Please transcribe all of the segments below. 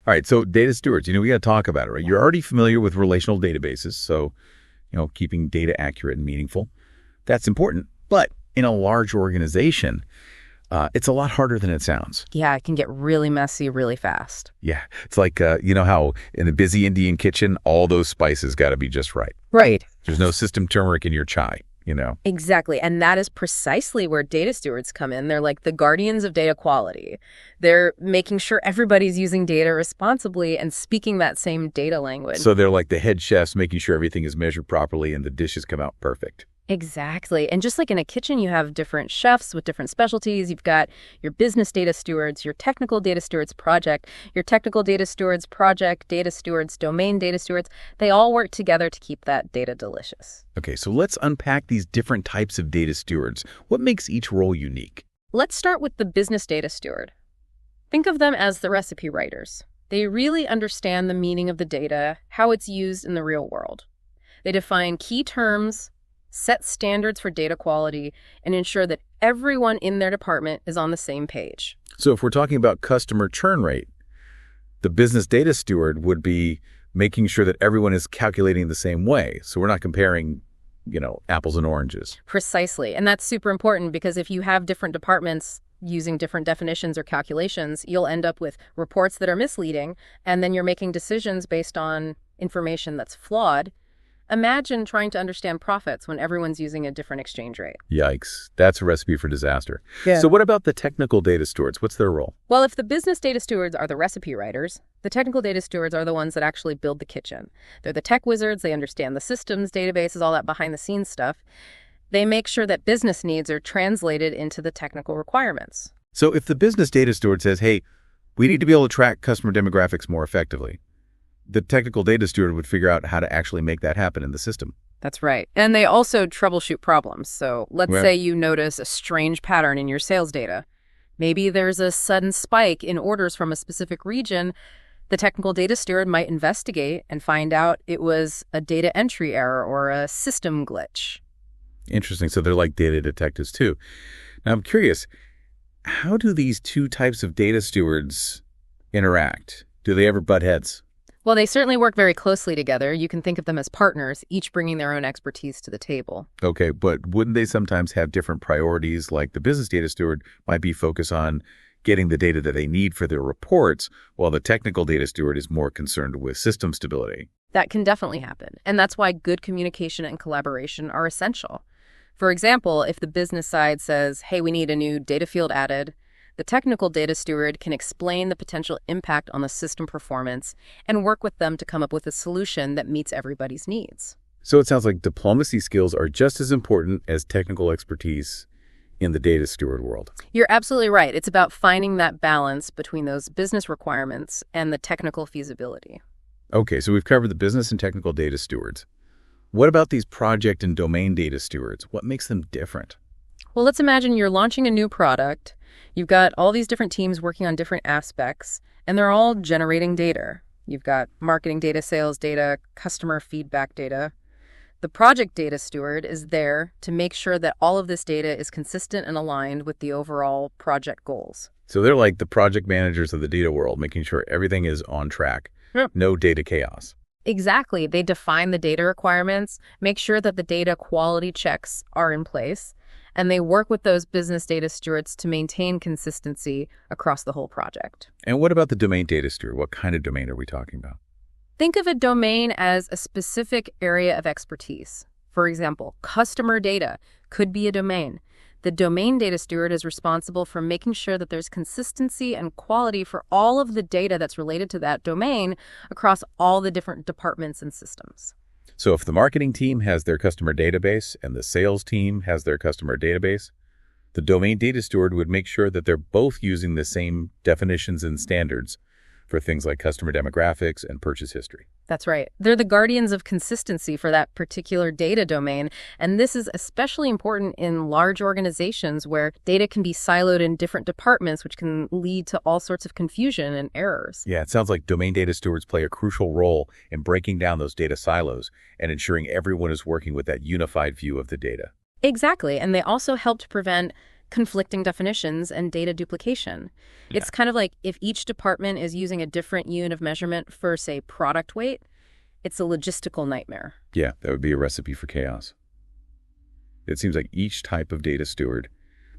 All right, so data stewards, we got to talk about it, right? You're already familiar with relational databases, so, keeping data accurate and meaningful, that's important. But in a large organization, it's a lot harder than it sounds. Yeah, it can get really messy really fast. Yeah, it's like, how in a busy Indian kitchen, all those spices got to be just right. Right. There's no system turmeric in your chai. Exactly. And that is precisely where data stewards come in. They're like the guardians of data quality. They're making sure everybody's using data responsibly and speaking that same data language. So they're like the head chefs making sure everything is measured properly and the dishes come out perfect. Exactly. And just like in a kitchen, you have different chefs with different specialties. You've got your business data stewards, your technical data stewards project, your technical data stewards project, data stewards, domain data stewards. They all work together to keep that data delicious. Okay, so let's unpack these different types of data stewards. What makes each role unique? Let's start with the business data steward. Think of them as the recipe writers. They really understand the meaning of the data, how it's used in the real world. They define key terms, set standards for data quality, and ensure that everyone in their department is on the same page. So if we're talking about customer churn rate, the business data steward would be making sure that everyone is calculating the same way. So we're not comparing, apples and oranges. Precisely. And that's super important because if you have different departments using different definitions or calculations, you'll end up with reports that are misleading, and then you're making decisions based on information that's flawed. Imagine trying to understand profits when everyone's using a different exchange rate. Yikes. That's a recipe for disaster. Yeah. So what about the technical data stewards? What's their role? Well, if the business data stewards are the recipe writers, the technical data stewards are the ones that actually build the kitchen. They're the tech wizards. They understand the systems, databases, all that behind-the-scenes stuff. They make sure that business needs are translated into the technical requirements. So if the business data steward says, hey, we need to be able to track customer demographics more effectively, the technical data steward would figure out how to actually make that happen in the system. That's right. And they also troubleshoot problems. So let's say you notice a strange pattern in your sales data. Maybe there's a sudden spike in orders from a specific region. The technical data steward might investigate and find out it was a data entry error or a system glitch. Interesting. So they're like data detectives too. Now I'm curious, how do these two types of data stewards interact? Do they ever butt heads? Well, they certainly work very closely together. You can think of them as partners, each bringing their own expertise to the table. Okay, but wouldn't they sometimes have different priorities? Like the business data steward might be focused on getting the data that they need for their reports, while the technical data steward is more concerned with system stability. That can definitely happen. And that's why good communication and collaboration are essential. For example, if the business side says, hey, we need a new data field added, the technical data steward can explain the potential impact on the system performance and work with them to come up with a solution that meets everybody's needs. So it sounds like diplomacy skills are just as important as technical expertise in the data steward world. You're absolutely right. It's about finding that balance between those business requirements and the technical feasibility. Okay, so we've covered the business and technical data stewards. What about these project and domain data stewards? What makes them different? Well, let's imagine you're launching a new product. You've got all these different teams working on different aspects, and they're all generating data. You've got marketing data, sales data, customer feedback data. The project data steward is there to make sure that all of this data is consistent and aligned with the overall project goals. So they're like the project managers of the data world, making sure everything is on track. Yep. No data chaos. Exactly. They define the data requirements, make sure that the data quality checks are in place, and they work with those business data stewards to maintain consistency across the whole project. And what about the domain data steward? What kind of domain are we talking about? Think of a domain as a specific area of expertise. For example, customer data could be a domain. The domain data steward is responsible for making sure that there's consistency and quality for all of the data that's related to that domain across all the different departments and systems. So if the marketing team has their customer database and the sales team has their customer database, the domain data steward would make sure that they're both using the same definitions and standards for things like customer demographics and purchase history. That's right. They're the guardians of consistency for that particular data domain. And this is especially important in large organizations where data can be siloed in different departments, which can lead to all sorts of confusion and errors. Yeah, it sounds like domain data stewards play a crucial role in breaking down those data silos and ensuring everyone is working with that unified view of the data. Exactly. And they also help to prevent conflicting definitions and data duplication. Yeah. It's kind of like if each department is using a different unit of measurement for, say, product weight, it's a logistical nightmare. Yeah, that would be a recipe for chaos. It seems like each type of data steward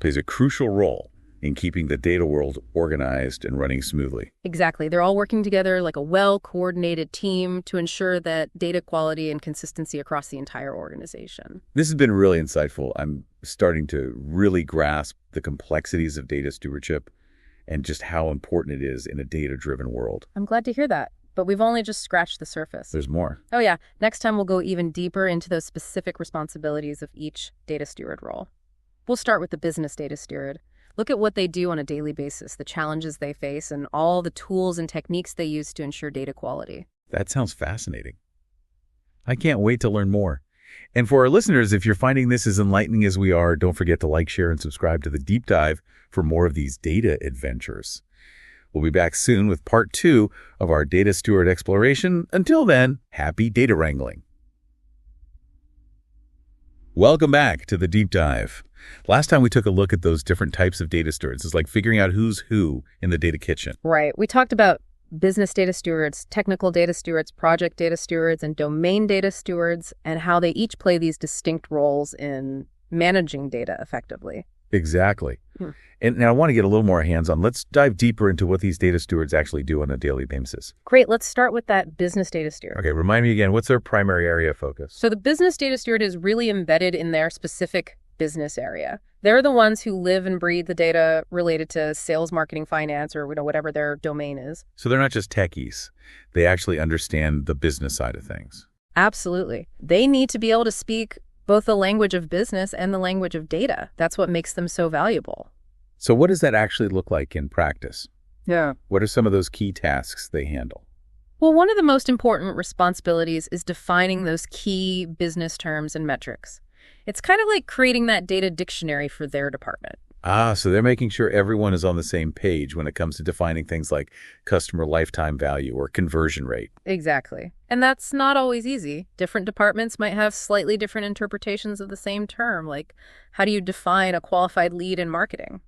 plays a crucial role in keeping the data world organized and running smoothly. Exactly. They're all working together like a well-coordinated team to ensure that data quality and consistency across the entire organization. This has been really insightful. I'm starting to really grasp the complexities of data stewardship and just how important it is in a data-driven world. I'm glad to hear that, but we've only just scratched the surface. There's more. Oh yeah, next time we'll go even deeper into those specific responsibilities of each data steward role. We'll start with the business data steward. Look at what they do on a daily basis, the challenges they face, and all the tools and techniques they use to ensure data quality. That sounds fascinating. I can't wait to learn more. And for our listeners, if you're finding this as enlightening as we are, don't forget to like, share, and subscribe to The Deep Dive for more of these data adventures. We'll be back soon with part 2 of our data steward exploration. Until then, happy data wrangling. Welcome back to The Deep Dive. Last time we took a look at those different types of data stewards. It's like figuring out who's who in the data kitchen. Right. We talked about business data stewards, technical data stewards, project data stewards, and domain data stewards, and how they each play these distinct roles in managing data effectively. Exactly. And now I want to get a little more hands-on. Let's dive deeper into what these data stewards actually do on a daily basis. Great. Let's start with that business data steward. Okay, remind me again, what's their primary area of focus? So the business data steward is really embedded in their specific business area. They're the ones who live and breathe the data related to sales, marketing, finance, or whatever their domain is. So they're not just techies. They actually understand the business side of things. Absolutely. They need to be able to speak both the language of business and the language of data. That's what makes them so valuable. So what does that actually look like in practice? Yeah. What are some of those key tasks they handle? Well, one of the most important responsibilities is defining those key business terms and metrics. It's kind of like creating that data dictionary for their department. So they're making sure everyone is on the same page when it comes to defining things like customer lifetime value or conversion rate. Exactly. And that's not always easy. Different departments might have slightly different interpretations of the same term, like how do you define a qualified lead in marketing?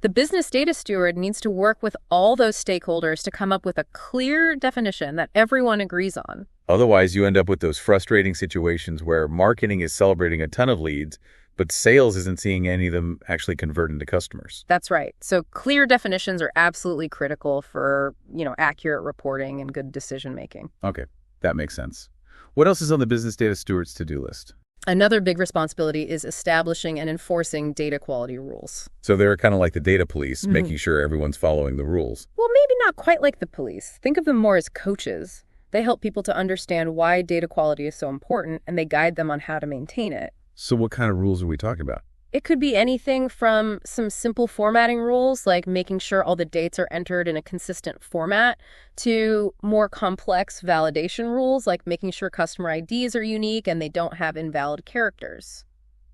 The business data steward needs to work with all those stakeholders to come up with a clear definition that everyone agrees on. Otherwise, you end up with those frustrating situations where marketing is celebrating a ton of leads, but sales isn't seeing any of them actually convert into customers. That's right. So clear definitions are absolutely critical for, accurate reporting and good decision making. Okay, that makes sense. What else is on the business data steward's to-do list? Another big responsibility is establishing and enforcing data quality rules. So they're kind of like the data police, making sure everyone's following the rules. Well, maybe not quite like the police. Think of them more as coaches. They help people to understand why data quality is so important, and they guide them on how to maintain it. So what kind of rules are we talking about? It could be anything from some simple formatting rules, like making sure all the dates are entered in a consistent format, to more complex validation rules, like making sure customer IDs are unique and they don't have invalid characters.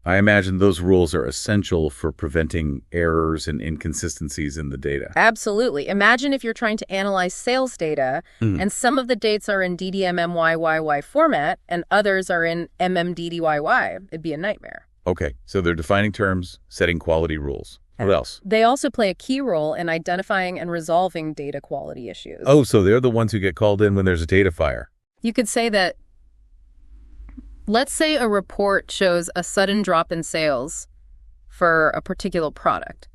I imagine those rules are essential for preventing errors and inconsistencies in the data. Absolutely. Imagine if you're trying to analyze sales data and some of the dates are in DDMMYYY format and others are in MMDDYY. It'd be a nightmare. Okay, so they're defining terms, setting quality rules. What else? They also play a key role in identifying and resolving data quality issues. Oh, so they're the ones who get called in when there's a data fire. You could say that, let's say a report shows a sudden drop in sales for a particular product.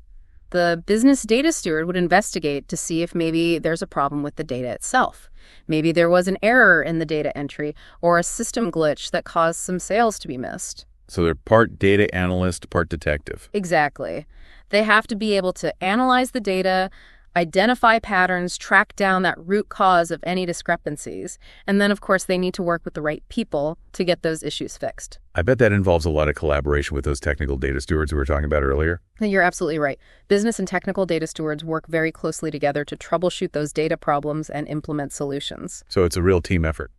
The business data steward would investigate to see if maybe there's a problem with the data itself. Maybe there was an error in the data entry or a system glitch that caused some sales to be missed. So they're part data analyst, part detective. Exactly. They have to be able to analyze the data, identify patterns, track down that root cause of any discrepancies, and then, of course, they need to work with the right people to get those issues fixed. I bet that involves a lot of collaboration with those technical data stewards we were talking about earlier. You're absolutely right. Business and technical data stewards work very closely together to troubleshoot those data problems and implement solutions. So it's a real team effort.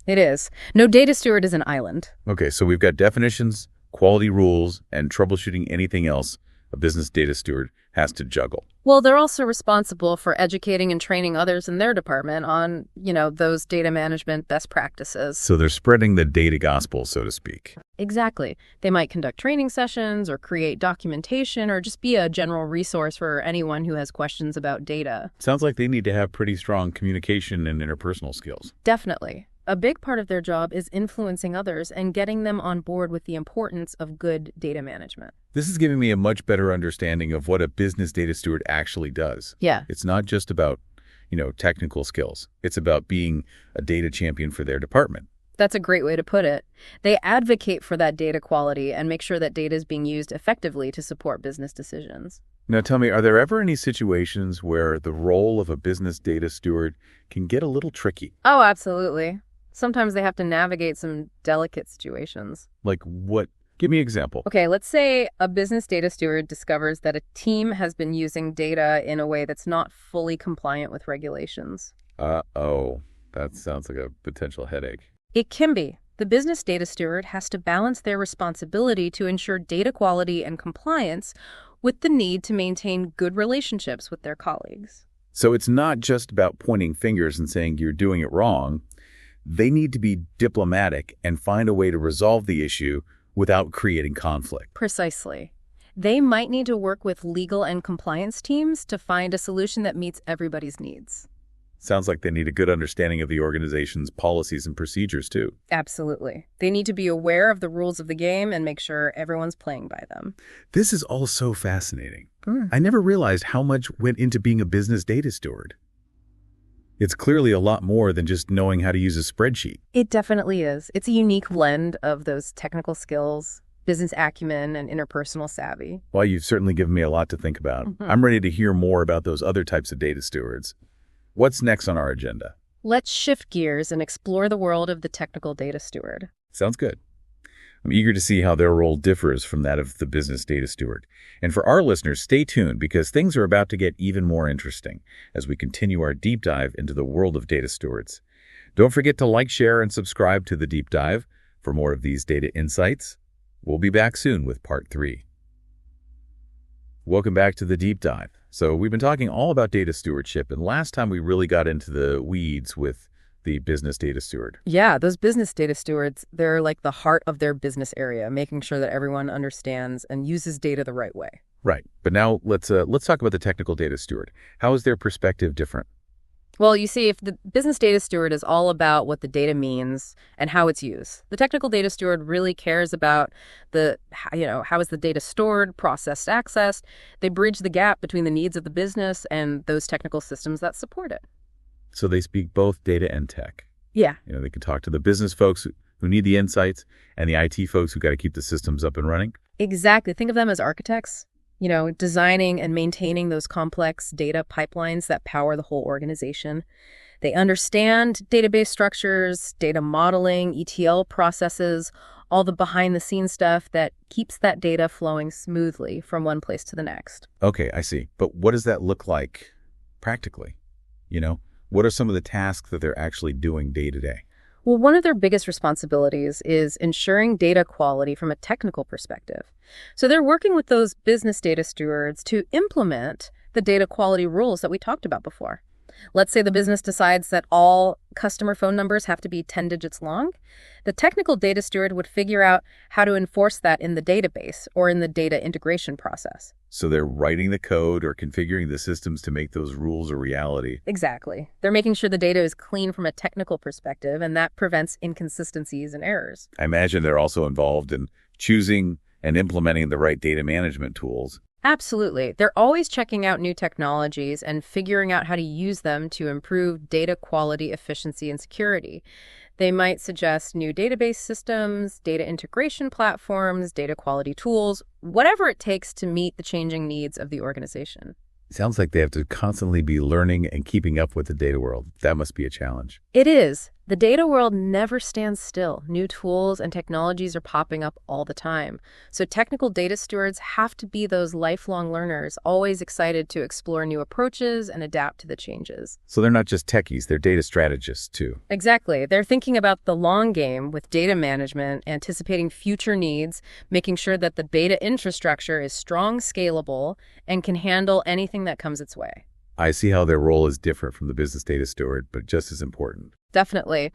It is. No data steward is an island. Okay, so we've got definitions, quality rules, and troubleshooting anything else a business data steward has to juggle. Well, they're also responsible for educating and training others in their department on, those data management best practices. So they're spreading the data gospel, so to speak. Exactly. They might conduct training sessions or create documentation or just be a general resource for anyone who has questions about data. Sounds like they need to have pretty strong communication and interpersonal skills. Definitely. A big part of their job is influencing others and getting them on board with the importance of good data management. This is giving me a much better understanding of what a business data steward actually does. Yeah. It's not just about, technical skills. It's about being a data champion for their department. That's a great way to put it. They advocate for that data quality and make sure that data is being used effectively to support business decisions. Now tell me, are there ever any situations where the role of a business data steward can get a little tricky? Oh, absolutely. Sometimes they have to navigate some delicate situations. Like what? Give me an example. Okay, let's say a business data steward discovers that a team has been using data in a way that's not fully compliant with regulations. Uh-oh. That sounds like a potential headache. It can be. The business data steward has to balance their responsibility to ensure data quality and compliance with the need to maintain good relationships with their colleagues. So it's not just about pointing fingers and saying you're doing it wrong. They need to be diplomatic and find a way to resolve the issue without creating conflict. Precisely. They might need to work with legal and compliance teams to find a solution that meets everybody's needs. Sounds like they need a good understanding of the organization's policies and procedures, too. Absolutely. They need to be aware of the rules of the game and make sure everyone's playing by them. This is all so fascinating. I never realized how much went into being a business data steward. It's clearly a lot more than just knowing how to use a spreadsheet. It definitely is. It's a unique blend of those technical skills, business acumen, and interpersonal savvy. Well, you've certainly given me a lot to think about. I'm ready to hear more about those other types of data stewards. What's next on our agenda? Let's shift gears and explore the world of the technical data steward. Sounds good. I'm eager to see how their role differs from that of the business data steward. And for our listeners, stay tuned because things are about to get even more interesting as we continue our deep dive into the world of data stewards. Don't forget to like, share, and subscribe to The Deep Dive for more of these data insights. We'll be back soon with Part 3. Welcome back to The Deep Dive. So we've been talking all about data stewardship, and last time we really got into the weeds with the business data steward. Yeah, those business data stewards, they're like the heart of their business area, making sure that everyone understands and uses data the right way. Right. But now let's talk about the technical data steward. How is their perspective different? Well, you see, if the business data steward is all about what the data means and how it's used, the technical data steward really cares about how is the data stored, processed, accessed. They bridge the gap between the needs of the business and those technical systems that support it. So they speak both data and tech. Yeah. They can talk to the business folks who need the insights and the IT folks who got to keep the systems up and running. Exactly. Think of them as architects. Designing and maintaining those complex data pipelines that power the whole organization. They understand database structures, data modeling, ETL processes, all the behind-the-scenes stuff that keeps that data flowing smoothly from one place to the next. Okay, I see. But what does that look like practically? What are some of the tasks that they're actually doing day to day? Well, one of their biggest responsibilities is ensuring data quality from a technical perspective. So they're working with those business data stewards to implement the data quality rules that we talked about before. Let's say the business decides that all customer phone numbers have to be 10 digits long. The technical data steward would figure out how to enforce that in the database or in the data integration process. So they're writing the code or configuring the systems to make those rules a reality. Exactly. They're making sure the data is clean from a technical perspective, and that prevents inconsistencies and errors. I imagine they're also involved in choosing and implementing the right data management tools. Absolutely. They're always checking out new technologies and figuring out how to use them to improve data quality, efficiency, and security. They might suggest new database systems, data integration platforms, data quality tools, whatever it takes to meet the changing needs of the organization. Sounds like they have to constantly be learning and keeping up with the data world. That must be a challenge. It is. The data world never stands still. New tools and technologies are popping up all the time. So technical data stewards have to be those lifelong learners, always excited to explore new approaches and adapt to the changes. So they're not just techies, they're data strategists too. Exactly. They're thinking about the long game with data management, anticipating future needs, making sure that the data infrastructure is strong, scalable, and can handle anything that comes its way. I see how their role is different from the business data steward, but just as important. Definitely.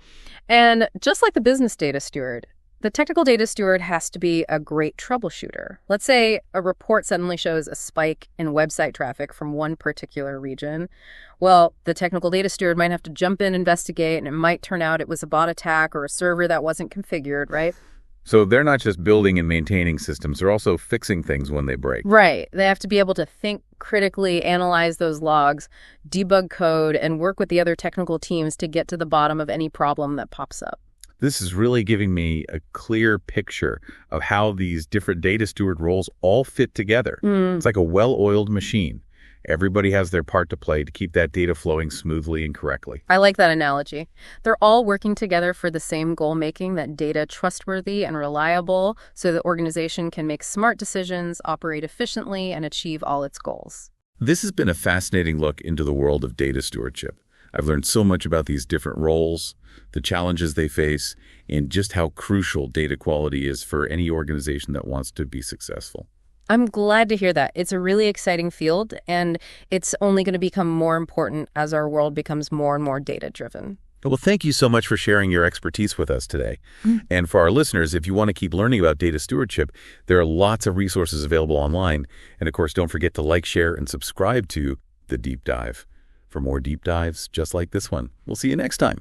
And just like the business data steward, the technical data steward has to be a great troubleshooter. Let's say a report suddenly shows a spike in website traffic from one particular region. Well, the technical data steward might have to jump in, investigate, and it might turn out it was a bot attack or a server that wasn't configured, right? So they're not just building and maintaining systems, they're also fixing things when they break. Right. They have to be able to think critically, analyze those logs, debug code, and work with the other technical teams to get to the bottom of any problem that pops up. This is really giving me a clear picture of how these different data steward roles all fit together. It's like a well-oiled machine. Everybody has their part to play to keep that data flowing smoothly and correctly. I like that analogy. They're all working together for the same goal, making that data trustworthy and reliable so the organization can make smart decisions, operate efficiently, and achieve all its goals. This has been a fascinating look into the world of data stewardship. I've learned so much about these different roles, the challenges they face, and just how crucial data quality is for any organization that wants to be successful. I'm glad to hear that. It's a really exciting field, and it's only going to become more important as our world becomes more and more data-driven. Well, thank you so much for sharing your expertise with us today. And for our listeners, if you want to keep learning about data stewardship, there are lots of resources available online. And of course, don't forget to like, share, and subscribe to The Deep Dive for more deep dives just like this one. We'll see you next time.